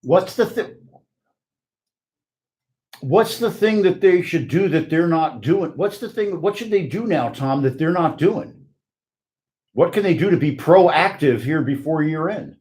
What's the thing? What's the thing that they should do that they're not doing? What's the thing? What should they do now, Tom, that they're not doing? What can they do to be proactive here before year end?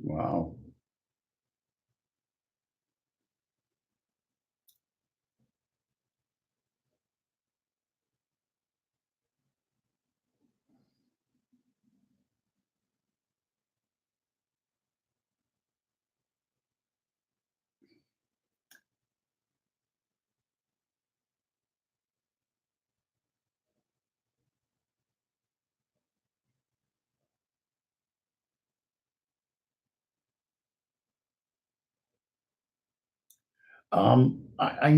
Wow. I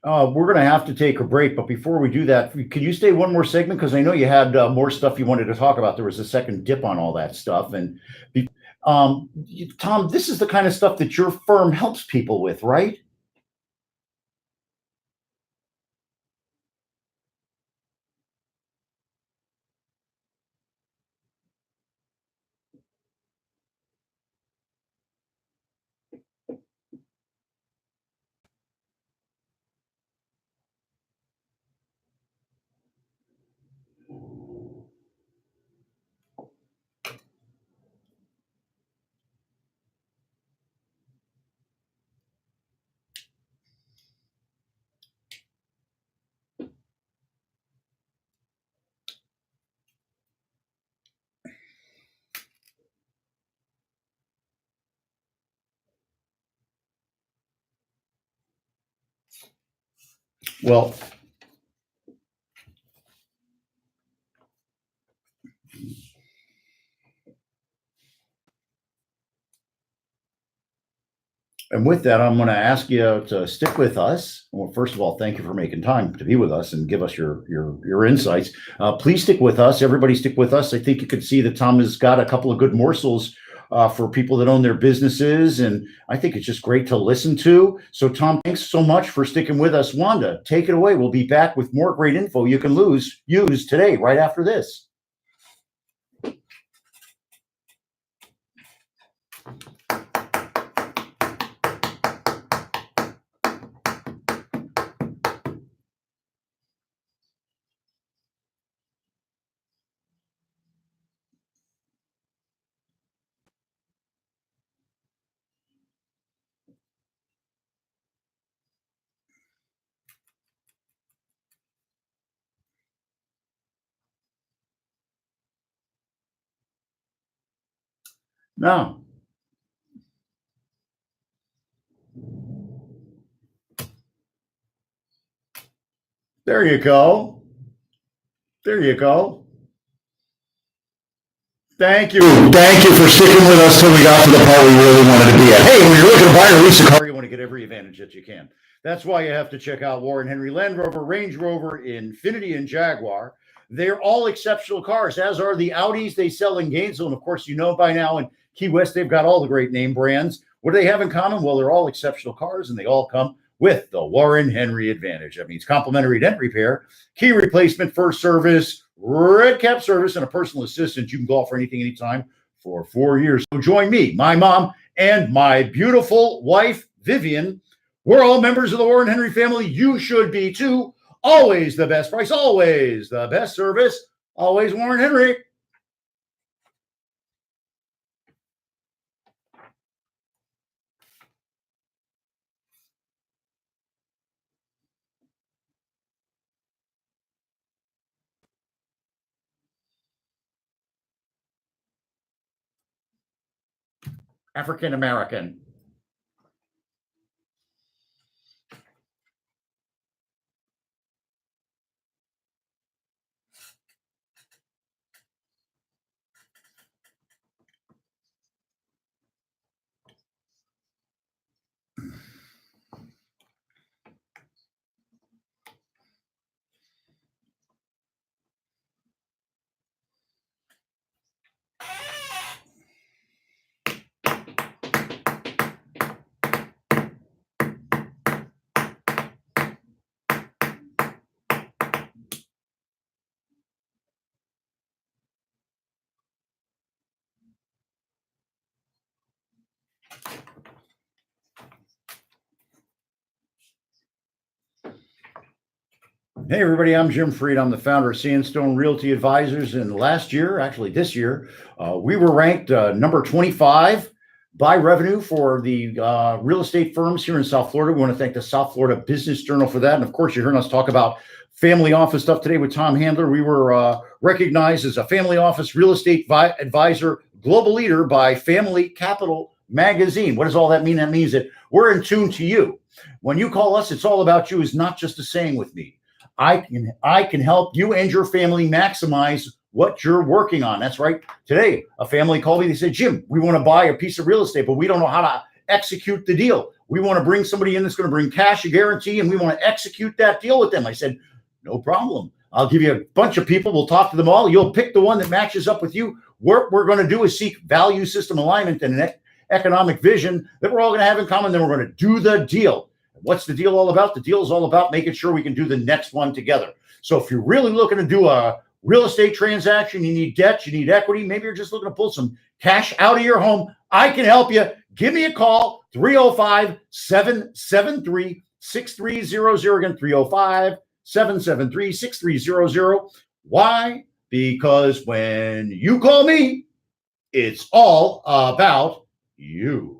we're going to have to take a break, but before we do that, can you stay one more segment? Because I know you had more stuff you wanted to talk about. There was a second dip on all that stuff, and Tom, this is the kind of stuff that your firm helps people with, right? Well, and with that, I'm going to ask you to stick with us. Well, first of all, thank you for making time to be with us and give us your insights. Please stick with us. Everybody, stick with us. I think you can see that Tom has got a couple of good morsels for people that own their businesses, and I think it's just great to listen to. So, Tom, thanks so much for sticking with us. Wanda, take it away. We'll be back with more great info you can use today, right after this. Now, there you go. There you go. Thank you. Thank you for sticking with us till we got to the part we really wanted to be at. Hey, when you're looking to buy or lease a car, you want to get every advantage that you can. That's why you have to check out Warren Henry Land Rover, Range Rover, Infiniti, and Jaguar. They're all exceptional cars, as are the Audis they sell in Gainesville. And of course, you know by now in Key West, they've got all the great name brands. What do they have in common? Well, they're all exceptional cars, and they all come with the Warren Henry Advantage. That means complimentary dent repair, key replacement, first service, red cap service, and a personal assistant. You can call for anything, anytime for 4 years. So join me, my mom, and my beautiful wife, Vivian. We're all members of the Warren Henry family. You should be too. Always the best price, always the best service, always Warren Henry. African American. Hey, everybody, I'm Jim Freed. I'm the founder of Sandstone Realty Advisors. And last year, actually this year, we were ranked number 25 by revenue for the real estate firms here in South Florida. We want to thank the South Florida Business Journal for that. And of course, you're hearing us talk about family office stuff today with Tom Handler. We were recognized as a family office real estate advisor global leader by Family Capital Magazine. What does all that mean? That means that we're in tune to you. When you call us, it's all about you is not just a saying with me. I can help you and your family maximize what you're working on. That's right. Today, a family called me. They said, Jim, we want to buy a piece of real estate, but we don't know how to execute the deal. We want to bring somebody in that's going to bring cash, a guarantee, and we want to execute that deal with them. I said, no problem. I'll give you a bunch of people. We'll talk to them all. You'll pick the one that matches up with you. What we're going to do is seek value system alignment and an economic vision that we're all going to have in common. Then we're going to do the deal. What's the deal all about? The deal is all about making sure we can do the next one together. So if you're really looking to do a real estate transaction, you need debt, you need equity, maybe you're just looking to pull some cash out of your home, I can help you. Give me a call, 305-773-6300. Again, 305-773-6300. Why? Because when you call me, it's all about you.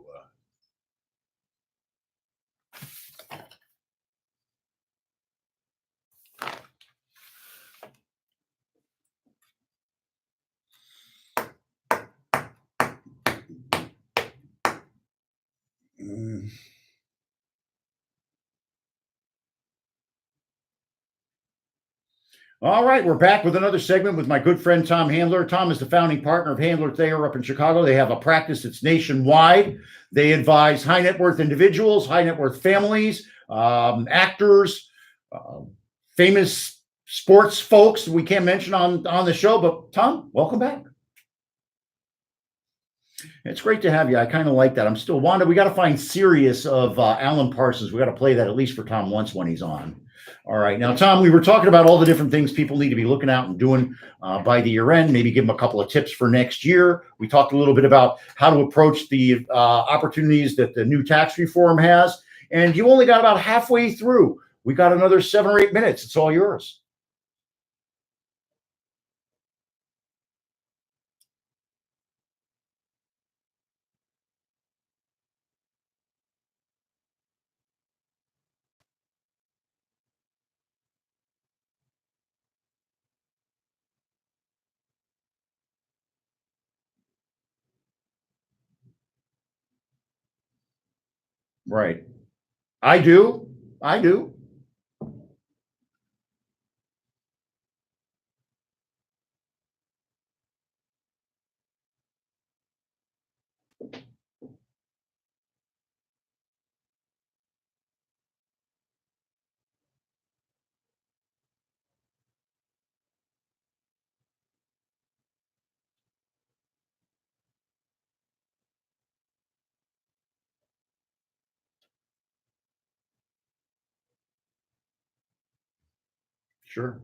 All right, we're back with another segment with my good friend Tom Handler. Tom is the founding partner of Handler Thayer up in Chicago. They have a practice that's nationwide. They advise high net worth individuals, high net worth families, actors, famous sports folks we can't mention on the show. But Tom, welcome back. It's great to have you. I kind of like that. I'm still Wanda. We got to find Sirius of Alan Parsons. We got to play that at least for Tom once when he's on. All right. Now, Tom, we were talking about all the different things people need to be looking out and doing by the year end, maybe give them a couple of tips for next year. We talked a little bit about how to approach the opportunities that the new tax reform has. And you only got about halfway through. We got another 7 or 8 minutes. It's all yours. Right. I do. I do. Sure.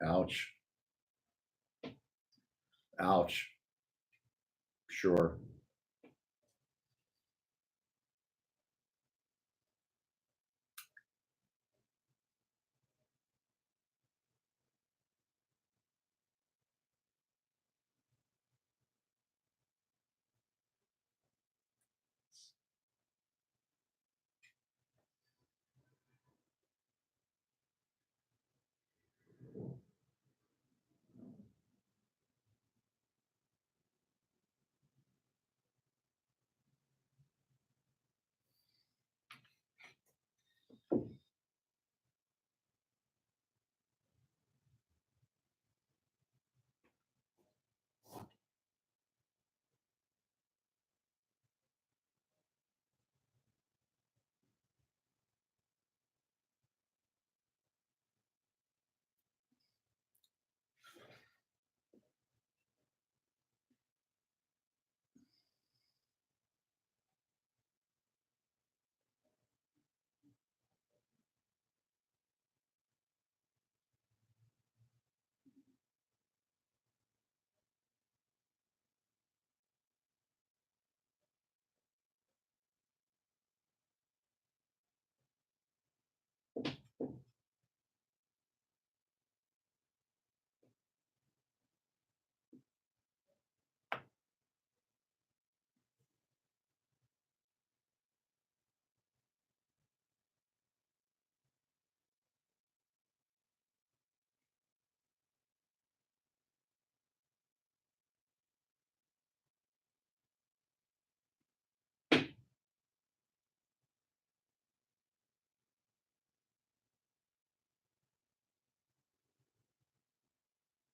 Ouch. Ouch. Sure.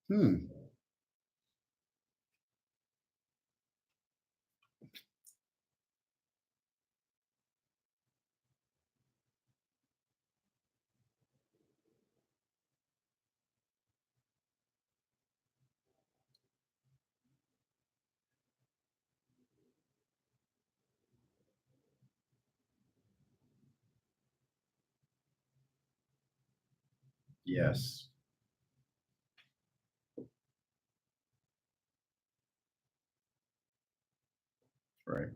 Hmm. Yes. Right.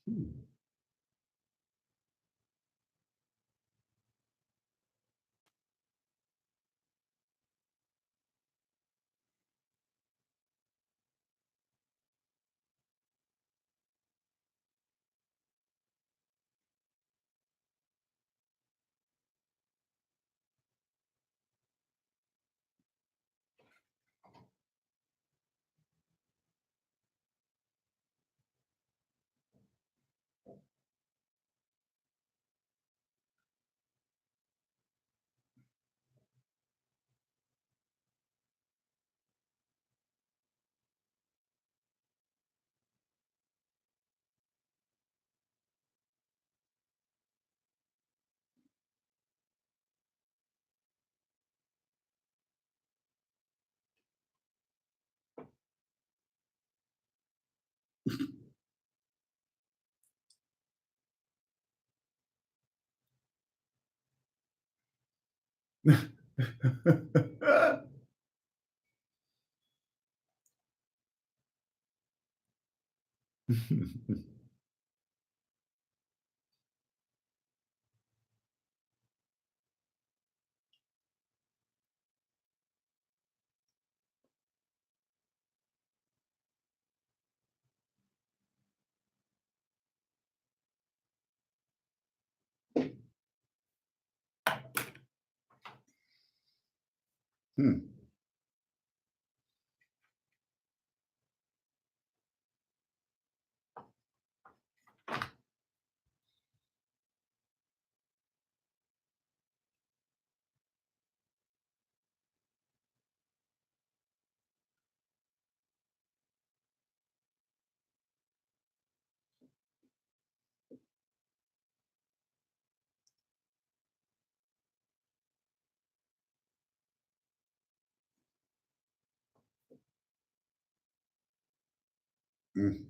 Hmm. Hmm. Hmm.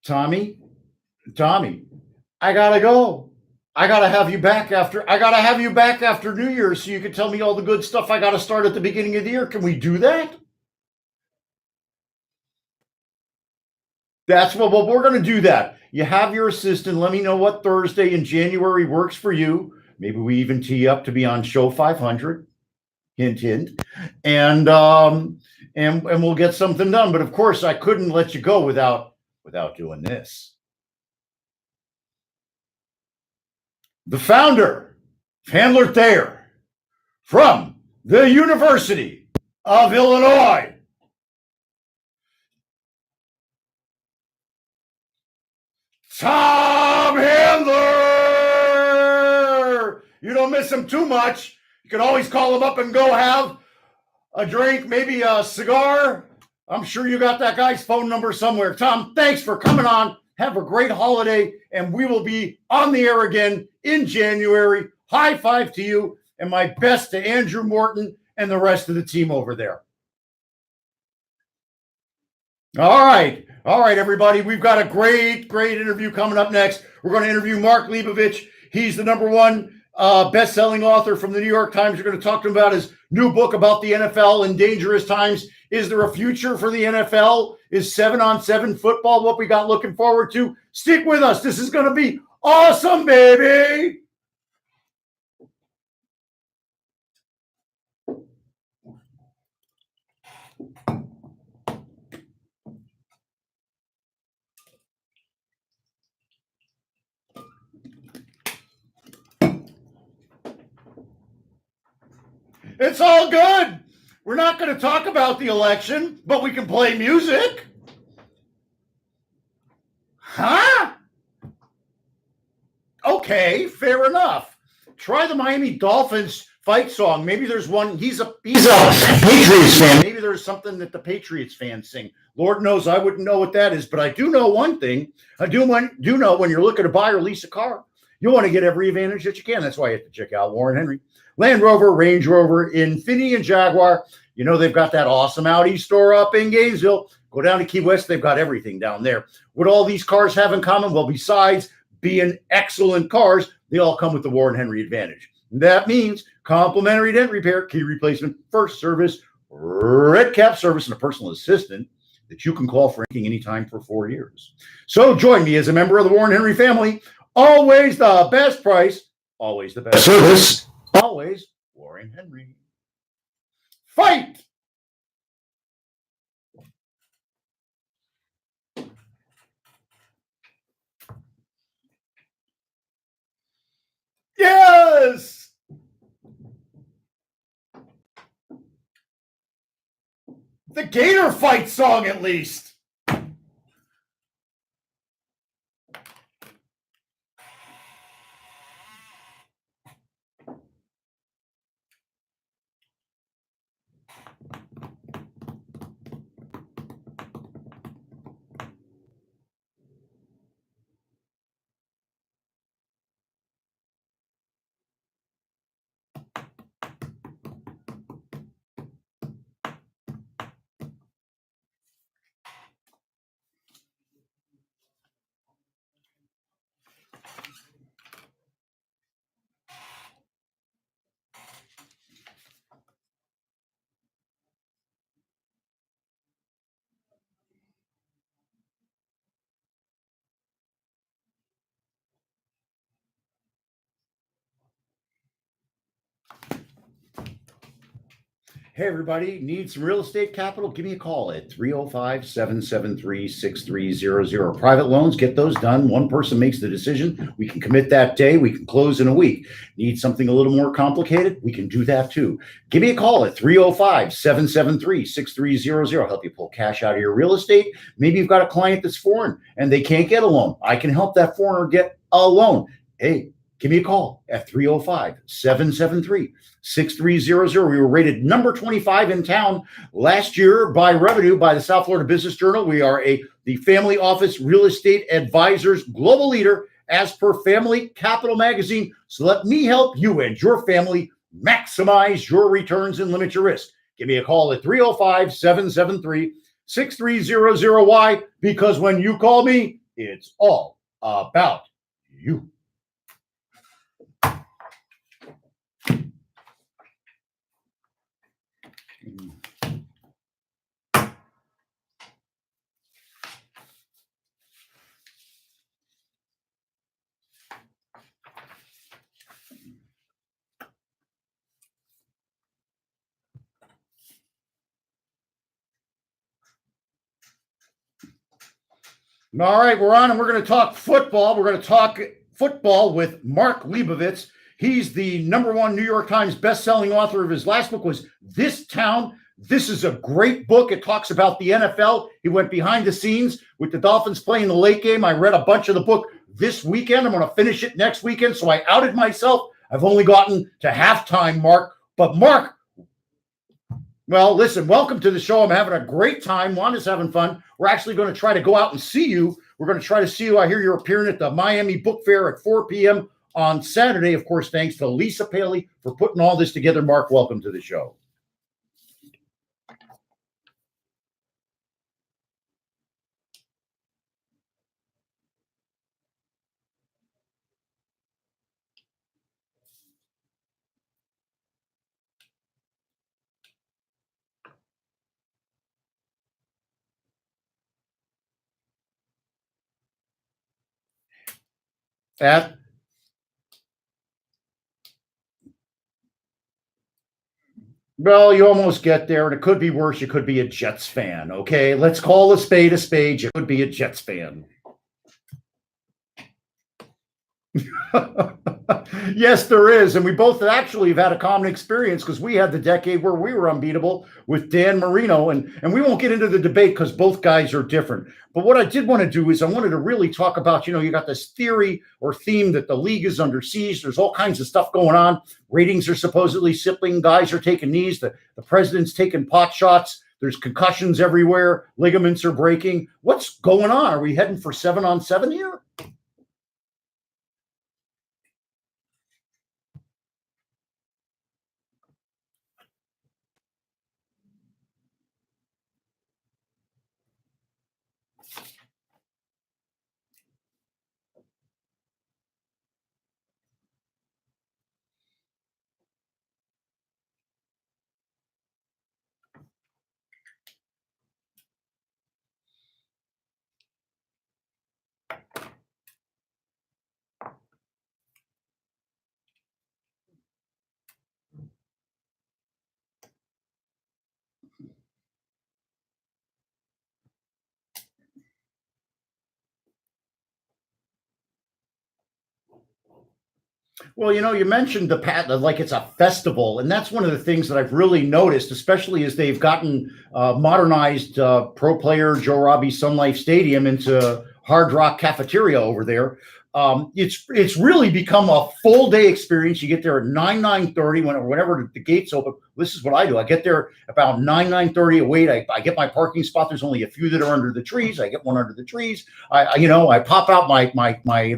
Tommy, Tommy, I gotta go. I gotta have you back after New Year's so you can tell me all the good stuff I gotta start at the beginning of the year. Can we do that? That's what we're gonna do that. You have your assistant. Let me know what Thursday in January works for you. Maybe we even tee up to be on show 500. Hint, hint. And and we'll get something done. But of course, I couldn't let you go without doing this. The founder, Handler Thayer, from the University of Illinois, Tom Handler. You don't miss him too much. You can always call him up and go have a drink, maybe a cigar. I'm sure you got that guy's phone number somewhere. Tom, thanks for coming on. Have a great holiday, and we will be on the air again in January. High five to you, and my best to Andrew Morton and the rest of the team over there. All right. All right, everybody. We've got a great interview coming up next. We're going to interview Mark Leibovich. He's the number one best-selling author from the New York Times. We're going to talk to him about his new book about the NFL in dangerous times. Is there a future for the NFL? Is 7-on-7 football what we got looking forward to? Stick with us. This is going to be awesome, baby. It's all good. We're not going to talk about the election, but we can play music. Huh? Okay, fair enough. Try the Miami Dolphins fight song. Maybe there's one. He's a Patriots fan. Maybe there's something that the Patriots fans sing. Lord knows I wouldn't know what that is, but I do know one thing. I do know when you're looking to buy or lease a car, you want to get every advantage that you can. That's why you have to check out Warren Henry. Land Rover, Range Rover, Infiniti, and Jaguar. You know, they've got that awesome Audi store up in Gainesville. Go down to Key West. They've got everything down there. What all these cars have in common? Well, besides being excellent cars, they all come with the Warren Henry advantage. That means complimentary dent repair, key replacement, first service, red cap service, and a personal assistant that you can call for anytime for 4 years. So join me as a member of the Warren Henry family. Always the best price, always the best service, always Warren Henry. Fight! Yes! The Gator fight song, at least. Hey, everybody, need some real estate capital? Give me a call at 305-773-6300. Private loans, get those done. One person makes the decision. We can commit that day. We can close in a week. Need something a little more complicated? We can do that too. Give me a call at 305-773-6300. I'll help you pull cash out of your real estate. Maybe you've got a client that's foreign and they can't get a loan. I can help that foreigner get a loan. Hey, give me a call at 305-773-6300. We were rated number 25 in town last year by revenue by the South Florida Business Journal. We are the Family Office Real Estate Advisors global leader as per Family Capital Magazine. So let me help you and your family maximize your returns and limit your risk. Give me a call at 305-773-6300. Why? Because when you call me, it's all about you. All right, we're on and we're going to talk football. We're going to talk football with Mark Leibovitz. He's the #1 New York Times best-selling author. Of his last book was This Town. This is a great book. It talks about the NFL. He went behind the scenes with the Dolphins playing the late game. I read a bunch of the book this weekend. I'm going to finish it next weekend, so I outed myself. I've only gotten to halftime, Mark. But Mark, well, listen, welcome to the show. I'm having a great time. Wanda's having fun. We're actually going to try to go out and see you. We're going to try to see you. I hear you're appearing at the Miami Book Fair at 4 p.m. on Saturday. Of course, thanks to Lisa Paley for putting all this together. Mark, welcome to the show. That Well, you almost get there, and it could be worse. You could be a Jets fan. Okay, let's call a spade a spade. You could be a Jets fan. Yes, there is. And we both actually have had a common experience because we had the decade where we were unbeatable with Dan Marino. And we won't get into the debate because both guys are different. But what I did want to do is I wanted to really talk about, you got this theory or theme that the league is under siege. There's all kinds of stuff going on. Ratings are supposedly slipping. Guys are taking knees. The president's taking pot shots. There's concussions everywhere. Ligaments are breaking. What's going on? Are we heading for 7-on-7 here? Well, you mentioned the pat like it's a festival, and that's one of the things that I've really noticed, especially as they've gotten modernized Pro Player Joe Robbie Sun Life Stadium into Hard Rock Cafeteria over there. It's really become a full day experience. You get there at 9:30 whenever the gates open. This is what I do. I get there about 9:30. I get my parking spot. There's only a few that are under the trees. I get one under the trees. I pop out my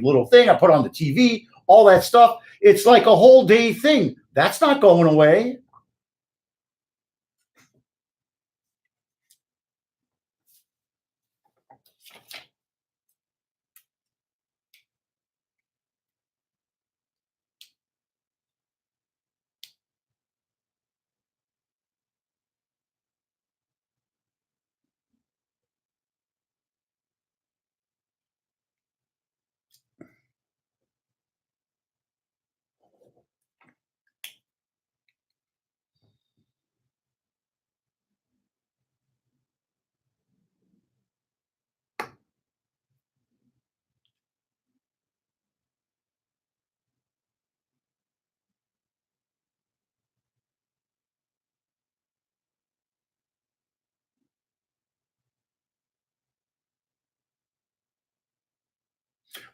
little thing. I put on the TV. All that stuff. It's like a whole day thing. That's not going away.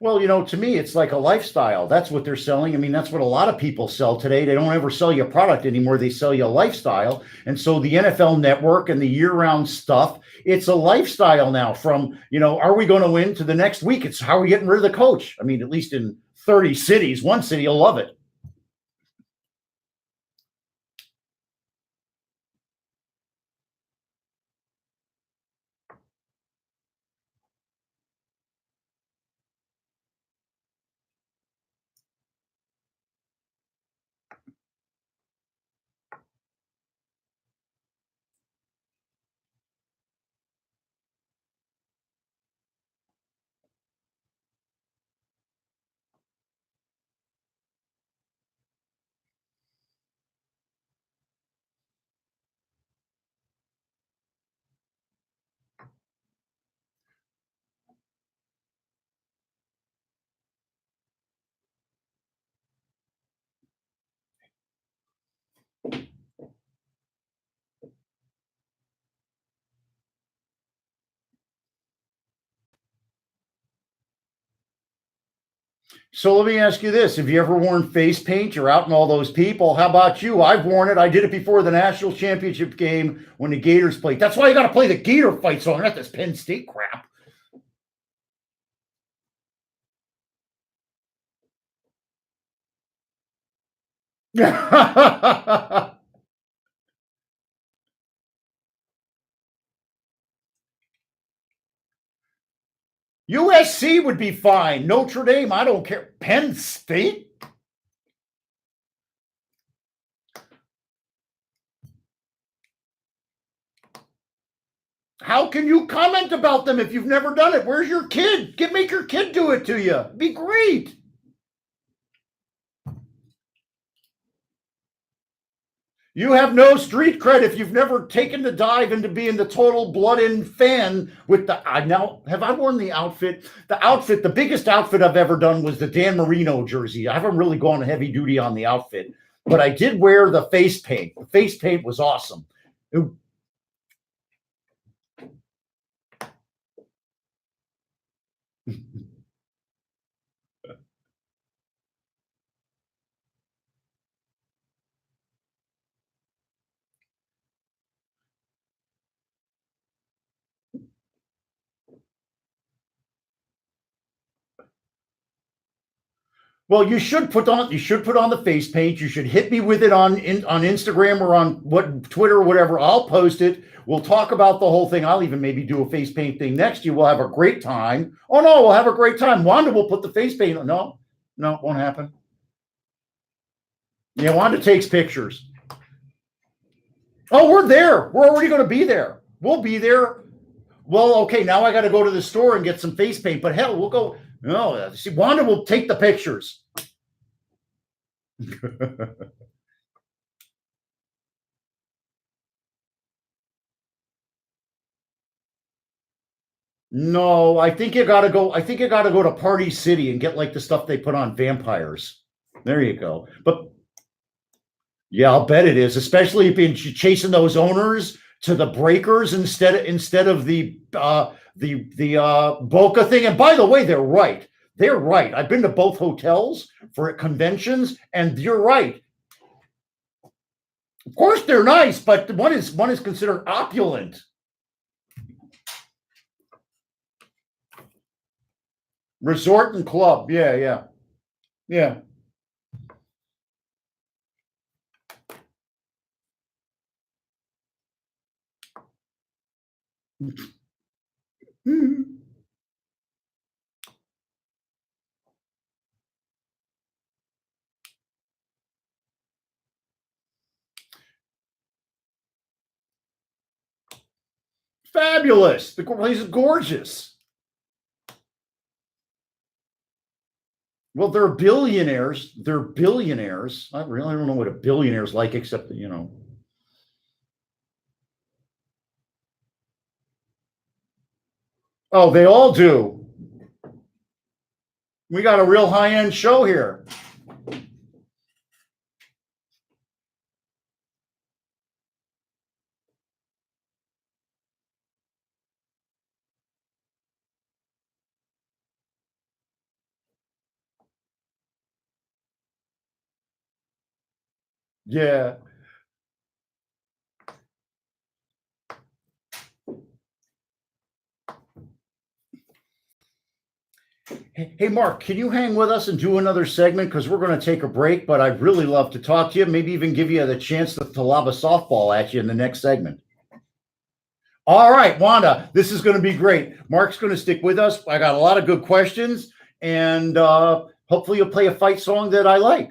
Well, to me, it's like a lifestyle. That's what they're selling. I mean, that's what a lot of people sell today. They don't ever sell you a product anymore. They sell you a lifestyle. And so the NFL network and the year-round stuff, it's a lifestyle now from, are we going to win to the next week? It's how are we getting rid of the coach? I mean, at least in 30 cities, one city will love it. So let me ask you this. Have you ever worn face paint? You're out in all those people. How about you? I've worn it. I did it before the national championship game when the Gators played. That's why you got to play the Gator fight song, not this Penn State crap. USC would be fine. Notre Dame, I don't care. Penn State? How can you comment about them if you've never done it? Where's your kid? Make your kid do it to you. It'd be great. You have no street cred if you've never taken the dive into being the total blood-in fan with the. Now, have I worn the outfit? The outfit, the biggest outfit I've ever done was the Dan Marino jersey. I haven't really gone heavy duty on the outfit, but I did wear the face paint. The face paint was awesome. Well, you should put on the face paint. You should hit me with it on Instagram or on Twitter or whatever. I'll post it. We'll talk about the whole thing. I'll even maybe do a face paint thing next year. We'll have a great time. Oh no, we'll have a great time. Wanda will put the face paint on. No, no, won't happen. Yeah, Wanda takes pictures. Oh, we're there. We're already going to be there. We'll be there. Well, okay, now I got to go to the store and get some face paint. But hell, we'll go. No, see, Wanda will take the pictures. No, I think you got to go. I think you got to go to Party City and get like the stuff they put on vampires. There you go. But yeah, I'll bet it is, especially if you're chasing those owners to the breakers instead of the Boca thing. And by the way, they're right. They're right. I've been to both hotels for conventions, and you're right. Of course, they're nice, but one is considered opulent. Resort and club. Yeah, yeah, yeah. Fabulous. The place is gorgeous. Well, they're billionaires. They're billionaires. I really don't know what a billionaire's like, except that. Oh, they all do. We got a real high end show here. Yeah. Hey, Mark, can you hang with us and do another segment? Because we're going to take a break, but I'd really love to talk to you, maybe even give you the chance to lob a softball at you in the next segment. All right, Wanda, this is going to be great. Mark's going to stick with us. I got a lot of good questions, and hopefully you'll play a fight song that I like.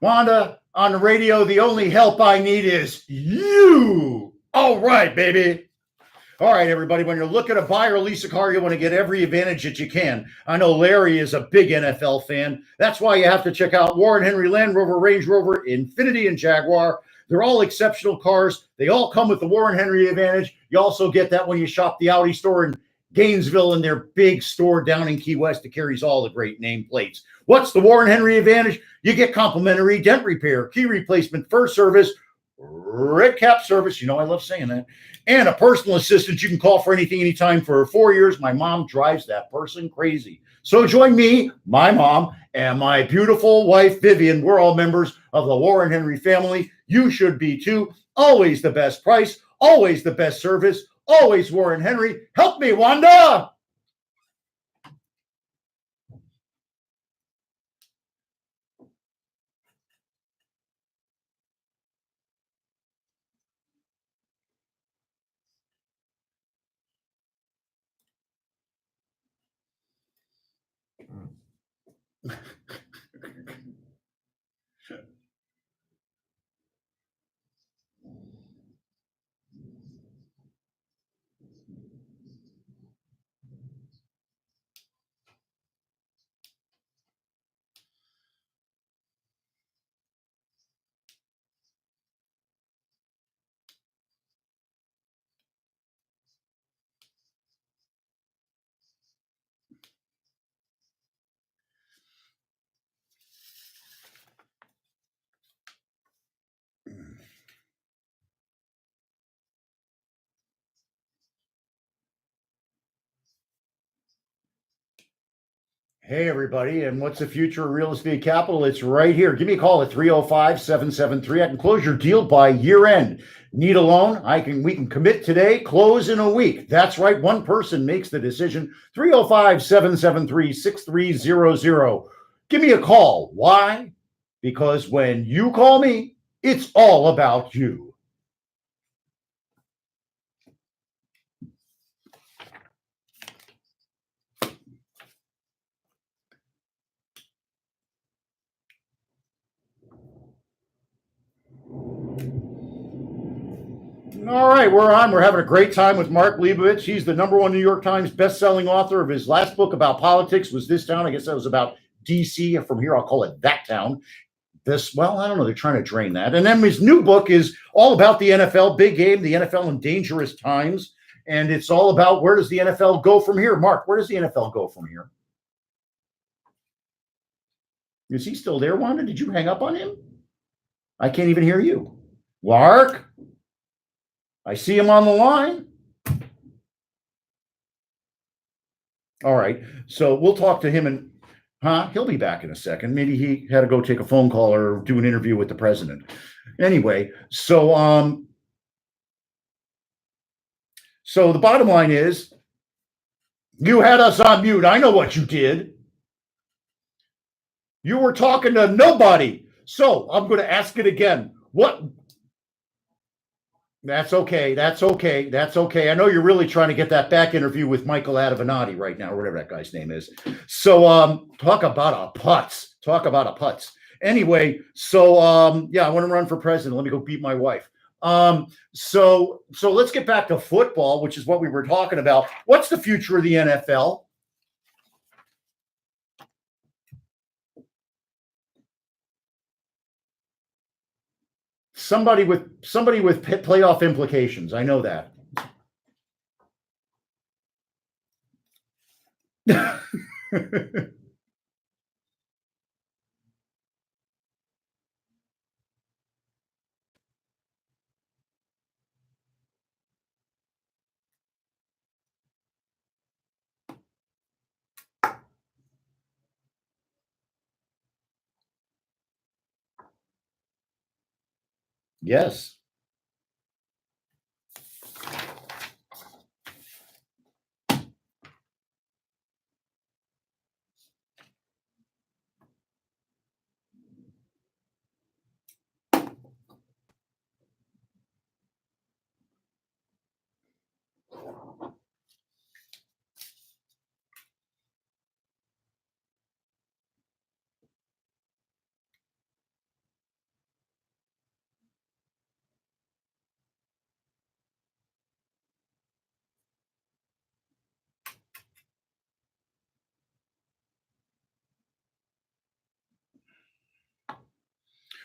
Wanda, on the radio, the only help I need is you. All right, baby. All right, everybody, when you're looking to buy or lease a car, you want to get every advantage that you can. I know Larry is a big NFL fan. That's why you have to check out Warren Henry Land Rover, Range Rover, Infiniti, and Jaguar. They're all exceptional cars. They all come with the Warren Henry advantage. You also get that when you shop the Audi store in Gainesville and their big store down in Key West that carries all the great nameplates. What's the Warren Henry advantage? You get complimentary dent repair, key replacement, first service, red cap service. I love saying that. And a personal assistant you can call for anything, anytime for 4 years. My mom drives that person crazy. So join me, my mom, and my beautiful wife, Vivian. We're all members of the Warren Henry family. You should be too. Always the best price, always the best service, always Warren Henry. Help me, Wanda. Hey, everybody. And what's the future of real estate capital? It's right here. Give me a call at 305-773. I can close your deal by year end. Need a loan? We can commit today, close in a week. That's right. One person makes the decision. 305-773-6300. Give me a call. Why? Because when you call me, it's all about you. All right, we're on. We're having a great time with Mark Leibovich. He's the #1 New York Times best-selling author of his last book about politics was This Town. I guess that was about DC. From here, I'll call it That Town. Well, I don't know. They're trying to drain that. And then his new book is all about the NFL, big game, the NFL in dangerous times. And it's all about where does the NFL go from here? Mark, where does the NFL go from here? Is he still there, Wanda? Did you hang up on him? I can't even hear you. Mark? I see him on the line. All right. So we'll talk to him and he'll be back in a second. Maybe he had to go take a phone call or do an interview with the president. Anyway, so the bottom line is you had us on mute. I know what you did. You were talking to nobody. So I'm going to ask it again. What? That's okay. That's okay. That's okay. I know you're really trying to get that back interview with Michael Avenatti right now, or whatever that guy's name is. So talk about a putz. Talk about a putz. Anyway, so I want to run for president. Let me go beat my wife. So let's get back to football, which is what we were talking about. What's the future of the NFL? Somebody with playoff implications. I know that. Yes.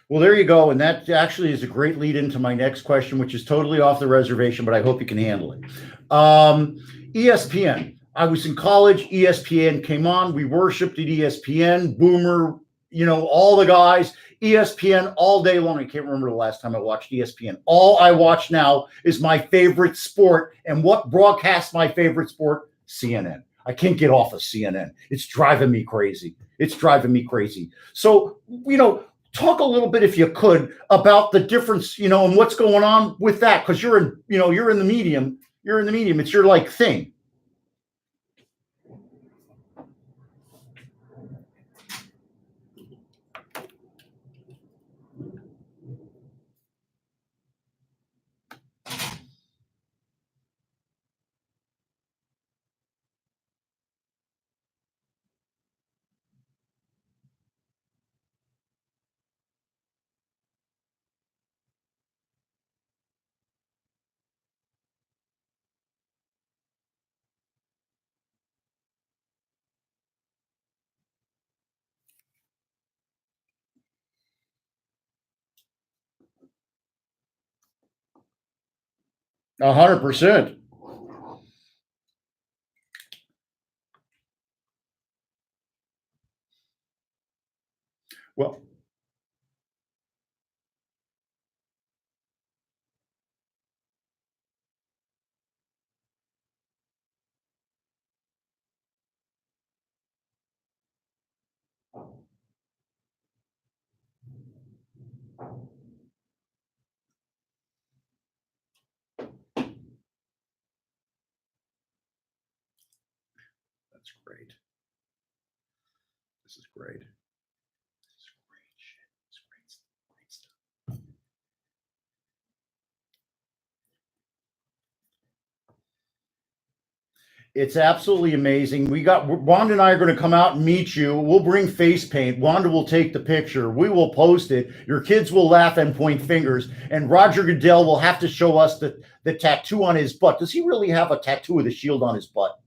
Well, there you go. And that actually is a great lead into my next question, which is totally off the reservation, but I hope you can handle it. ESPN. I was in college. ESPN came on. We worshiped at ESPN. Boomer, all the guys. ESPN all day long. I can't remember the last time I watched ESPN. All I watch now is my favorite sport. And what broadcasts my favorite sport? CNN. I can't get off of CNN. It's driving me crazy. So, talk a little bit, if you could, about the difference, and what's going on with that, because you're in the medium. It's your thing. 100%. Well, that's great. This is great. This is great shit. It's great stuff. It's absolutely amazing. Wanda and I are going to come out and meet you. We'll bring face paint. Wanda will take the picture. We will post it. Your kids will laugh and point fingers. And Roger Goodell will have to show us the tattoo on his butt. Does he really have a tattoo of the shield on his butt?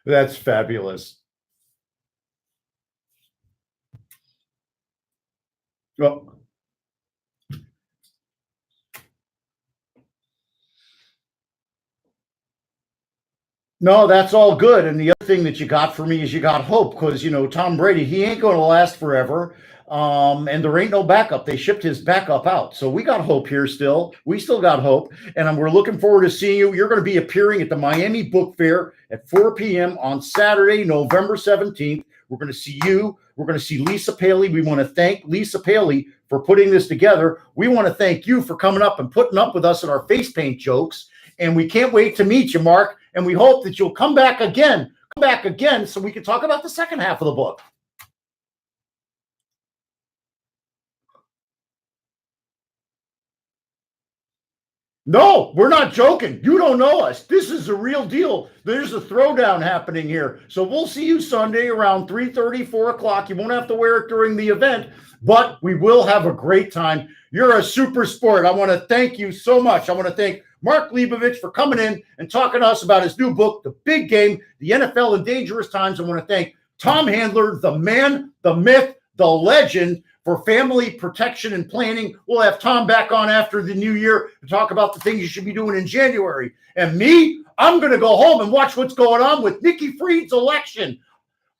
That's fabulous. Well, no, that's all good. And the other thing that you got for me is you got hope because, Tom Brady, he ain't going to last forever. And there ain't no backup. They shipped his backup out. So we got hope here still. We still got hope. And we're looking forward to seeing you. You're going to be appearing at the Miami Book Fair at 4 p.m. on Saturday, November 17th. We're going to see you. We're going to see Lisa Paley. We want to thank Lisa Paley for putting this together. We want to thank you for coming up and putting up with us and our face paint jokes. And we can't wait to meet you, Mark. And we hope that you'll come back again so we can talk about the second half of the book. No, we're not joking. You don't know us. This is a real deal. There's a throwdown happening here. So we'll see you Sunday around 3:30, 4 o'clock. You won't have to wear it during the event, but we will have a great time. You're a super sport. I want to thank you so much. I want to thank Mark Leibovich for coming in and talking to us about his new book, The Big Game, The NFL in Dangerous Times. I want to thank Tom Handler, the man, the myth, the legend, for family protection and planning. We'll have Tom back on after the new year to talk about the things you should be doing in January. And me, I'm going to go home and watch what's going on with Nikki Fried's election.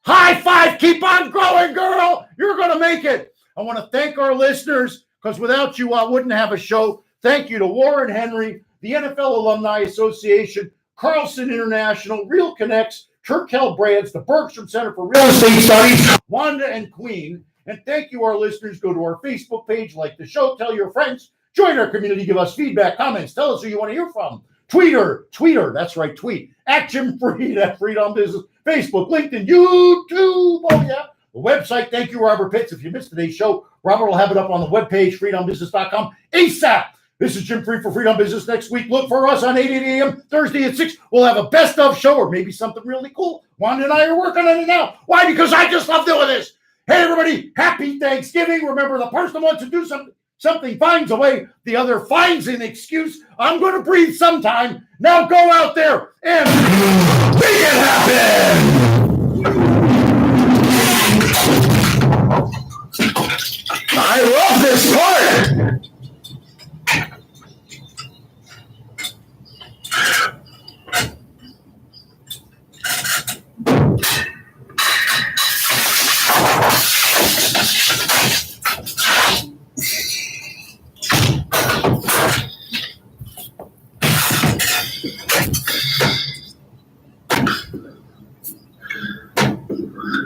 High five. Keep on growing, girl. You're going to make it. I want to thank our listeners because without you, I wouldn't have a show. Thank you to Warren Henry, the NFL Alumni Association, Carlson International, Real Connects, Turkel Brands, the Bergstrom Center for Real Estate Studies, Wanda and Queen. And thank you, our listeners. Go to our Facebook page, like the show, tell your friends, join our community, give us feedback, comments, tell us who you want to hear from. Tweeter, that's right, tweet, at Jim Fried, at Fried on Business, Facebook, LinkedIn, YouTube, oh yeah. The website, thank you, Robert Pitts. If you missed today's show, Robert will have it up on the webpage, friedonbusiness.com, ASAP. This is Jim Fried for Fried on Business. Next week, look for us on 8 a.m., Thursday at 6. We'll have a best of show or maybe something really cool. Wanda and I are working on it now. Why? Because I just love doing this. Hey, everybody, happy Thanksgiving. Remember, the person who wants to do something finds a way. The other finds an excuse. I'm going to breathe sometime. Now go out there and make it happen. I love this part.